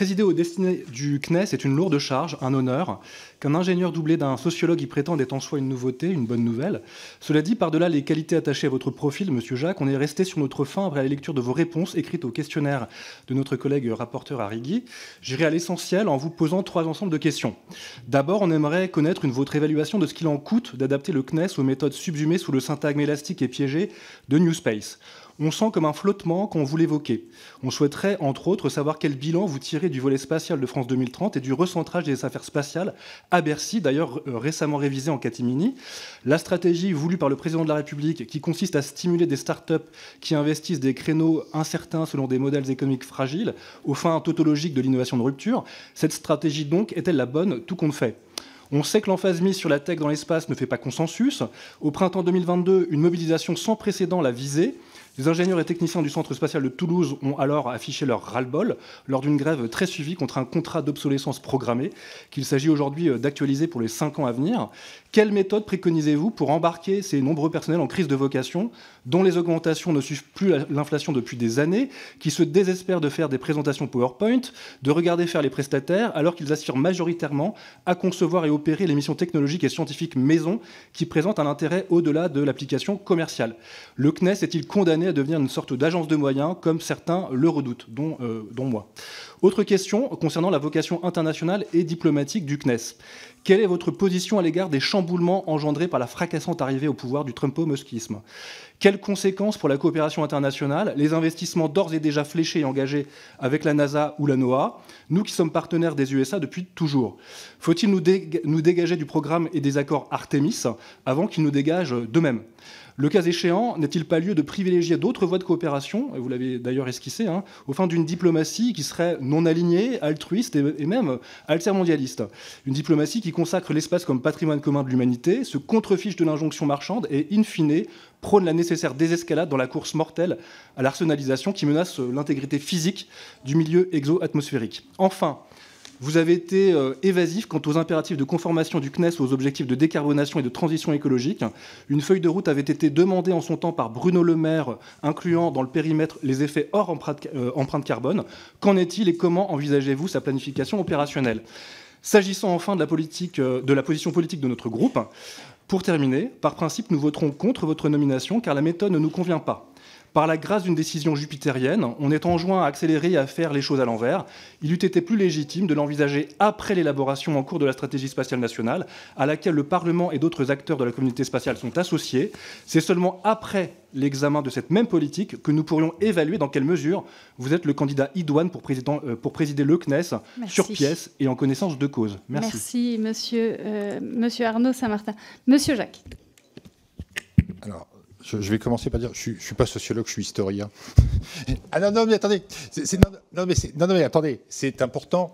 Présider aux destinées du CNES est une lourde charge, un honneur. Qu'un ingénieur doublé d'un sociologue y prétende est en soi une nouveauté, une bonne nouvelle. Cela dit, par-delà les qualités attachées à votre profil, Monsieur Jacques, on est resté sur notre faim après la lecture de vos réponses écrites au questionnaire de notre collègue rapporteur Arrigui. J'irai à l'essentiel en vous posant 3 ensembles de questions. D'abord, on aimerait connaître votre évaluation de ce qu'il en coûte d'adapter le CNES aux méthodes subsumées sous le syntagme élastique et piégé de New Space. On sent comme un flottement quand vous l'évoquez. On souhaiterait, entre autres, savoir quel bilan vous tirez du volet spatial de France 2030 et du recentrage des affaires spatiales à Bercy, d'ailleurs récemment révisé en catimini. La stratégie voulue par le président de la République, qui consiste à stimuler des start-up qui investissent des créneaux incertains selon des modèles économiques fragiles, aux fins tautologiques de l'innovation de rupture. Cette stratégie, donc, est-elle la bonne, tout compte fait ? On sait que l'emphase mise sur la tech dans l'espace ne fait pas consensus. Au printemps 2022, une mobilisation sans précédent l'a visée. Les ingénieurs et techniciens du Centre spatial de Toulouse ont alors affiché leur ras-le-bol lors d'une grève très suivie contre un contrat d'obsolescence programmée qu'il s'agit aujourd'hui d'actualiser pour les 5 ans à venir. Quelle méthode préconisez-vous pour embarquer ces nombreux personnels en crise de vocation, dont les augmentations ne suivent plus l'inflation depuis des années, qui se désespèrent de faire des présentations PowerPoint, de regarder faire les prestataires, alors qu'ils aspirent majoritairement à concevoir et opérer les missions technologiques et scientifiques maison qui présentent un intérêt au-delà de l'application commerciale. Le CNES est-il condamné à devenir une sorte d'agence de moyens, comme certains le redoutent, dont moi. Autre question concernant la vocation internationale et diplomatique du CNES. Quelle est votre position à l'égard des chamboulements engendrés par la fracassante arrivée au pouvoir du trumpo-muskisme ? Quelles conséquences pour la coopération internationale, les investissements d'ores et déjà fléchés et engagés avec la NASA ou la NOAA, nous qui sommes partenaires des USA depuis toujours ? Faut-il nous dégager du programme et des accords Artemis avant qu'ils nous dégagent d'eux-mêmes ? Le cas échéant, n'est-il pas lieu de privilégier d'autres voies de coopération, vous l'avez d'ailleurs esquissé, au fin d'une diplomatie qui serait non alignée, altruiste et même altermondialiste ? Une diplomatie qui consacre l'espace comme patrimoine commun de l'humanité, se contrefiche de l'injonction marchande et, in fine, prône la nécessaire désescalade dans la course mortelle à l'arsenalisation qui menace l'intégrité physique du milieu exo-atmosphérique. Enfin, vous avez été évasif quant aux impératifs de conformation du CNES aux objectifs de décarbonation et de transition écologique. Une feuille de route avait été demandée en son temps par Bruno Le Maire, incluant dans le périmètre les effets hors empreinte carbone. Qu'en est-il et comment envisagez-vous sa planification opérationnelle ? S'agissant enfin de la position politique de notre groupe, pour terminer, par principe, nous voterons contre votre nomination car la méthode ne nous convient pas. Par la grâce d'une décision jupitérienne, on est enjoint à accélérer et à faire les choses à l'envers. Il eût été plus légitime de l'envisager après l'élaboration en cours de la stratégie spatiale nationale, à laquelle le Parlement et d'autres acteurs de la communauté spatiale sont associés. C'est seulement après l'examen de cette même politique que nous pourrions évaluer dans quelle mesure vous êtes le candidat idoine pour présider le CNES. Merci. Sur pièce et en connaissance de cause. Merci. Merci, monsieur Arnaud Saint-Martin. Monsieur Jacques. Alors, je vais commencer par dire, je suis pas sociologue, je suis historien. Ah non, mais attendez, attendez, c'est important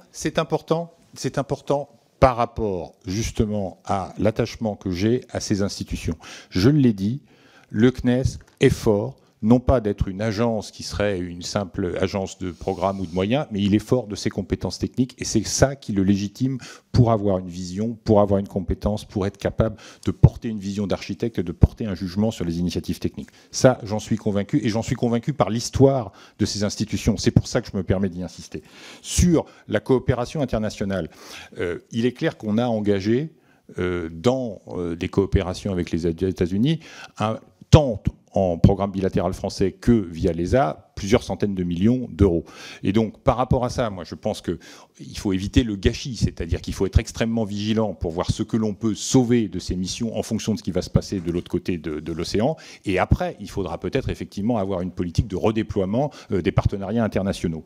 par rapport justement à l'attachement que j'ai à ces institutions. Je l'ai dit, le CNES est fort, non pas d'être une agence qui serait une simple agence de programme ou de moyens, mais il est fort de ses compétences techniques et c'est ça qui le légitime pour avoir une vision, pour avoir une compétence, pour être capable de porter une vision d'architecte et de porter un jugement sur les initiatives techniques. Ça, j'en suis convaincu et j'en suis convaincu par l'histoire de ces institutions. C'est pour ça que je me permets d'y insister. Sur la coopération internationale, il est clair qu'on a engagé dans des coopérations avec les États-Unis tant en programme bilatéral français que via l'ESA, plusieurs centaines de millions d'euros. Et donc, par rapport à ça, moi, je pense qu'il faut éviter le gâchis, c'est-à-dire qu'il faut être extrêmement vigilant pour voir ce que l'on peut sauver de ces missions en fonction de ce qui va se passer de l'autre côté de l'océan. Et après, il faudra peut-être effectivement avoir une politique de redéploiement des partenariats internationaux.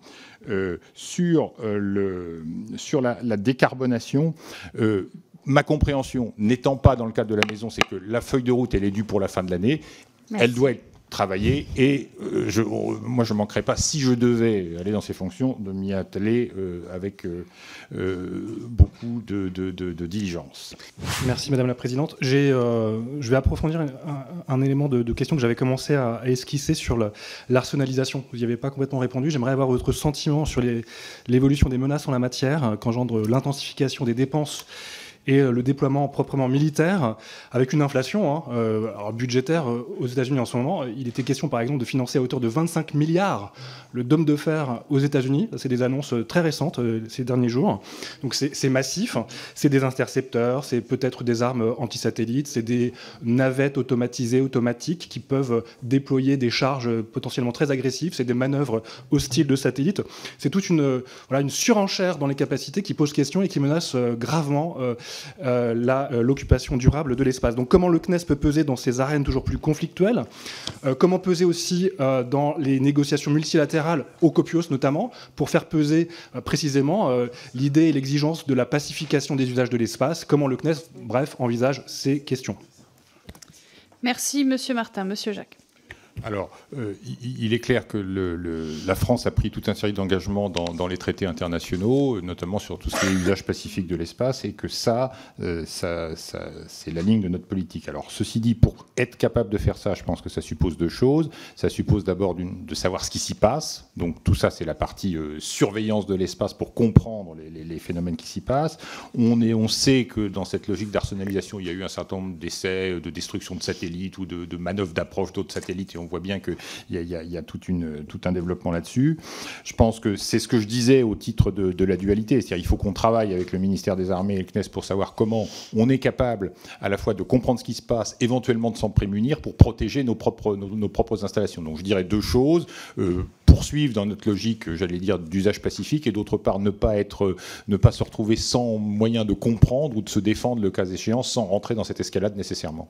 Sur la décarbonation, ma compréhension, n'étant pas dans le cadre de la maison, c'est que la feuille de route, elle est due pour la fin de l'année. Merci. Elle doit être travaillée et moi, je ne manquerai pas, si je devais aller dans ces fonctions, de m'y atteler avec beaucoup de diligence. Merci, Madame la Présidente. Je vais approfondir un élément de question que j'avais commencé à esquisser sur l'arsenalisation. Vous n'y avez pas complètement répondu. J'aimerais avoir votre sentiment sur l'évolution des menaces en la matière, qu'engendre l'intensification des dépenses et le déploiement proprement militaire, avec une inflation alors budgétaire aux États-Unis en ce moment. Il était question, par exemple, de financer à hauteur de 25 milliards le dôme de fer aux États-Unis. C'est des annonces très récentes ces derniers jours. Donc c'est massif. C'est des intercepteurs, c'est peut-être des armes antisatellites, c'est des navettes automatisées, automatiques, qui peuvent déployer des charges potentiellement très agressives. C'est des manœuvres hostiles de satellites. C'est toute une surenchère dans les capacités qui pose question et qui menace gravement l'occupation durable de l'espace. Donc comment le CNES peut peser dans ces arènes toujours plus conflictuelles, comment peser aussi dans les négociations multilatérales, au COPIOS notamment, pour faire peser précisément l'idée et l'exigence de la pacification des usages de l'espace, comment le CNES, bref, envisage ces questions. Merci Monsieur Martin. Monsieur Jacques. Alors, il est clair que la France a pris toute une série d'engagements dans les traités internationaux, notamment sur tout ce qui est usage pacifique de l'espace, et que ça c'est la ligne de notre politique. Alors, ceci dit, pour être capable de faire ça, je pense que ça suppose deux choses. Ça suppose d'abord de savoir ce qui s'y passe. Donc, tout ça, c'est la partie surveillance de l'espace pour comprendre les phénomènes qui s'y passent. On sait que dans cette logique d'arsenalisation, il y a eu un certain nombre d'essais de destruction de satellites ou de manœuvres d'approche d'autres satellites, et on voit bien qu'il y a tout un développement là-dessus. Je pense que c'est ce que je disais au titre de la dualité, c'est-à-dire il faut qu'on travaille avec le ministère des Armées et le CNES pour savoir comment on est capable à la fois de comprendre ce qui se passe, éventuellement de s'en prémunir pour protéger nos propres installations. Donc je dirais deux choses, poursuivre dans notre logique, j'allais dire, d'usage pacifique, et d'autre part ne pas se retrouver sans moyen de comprendre ou de se défendre le cas échéant sans rentrer dans cette escalade nécessairement.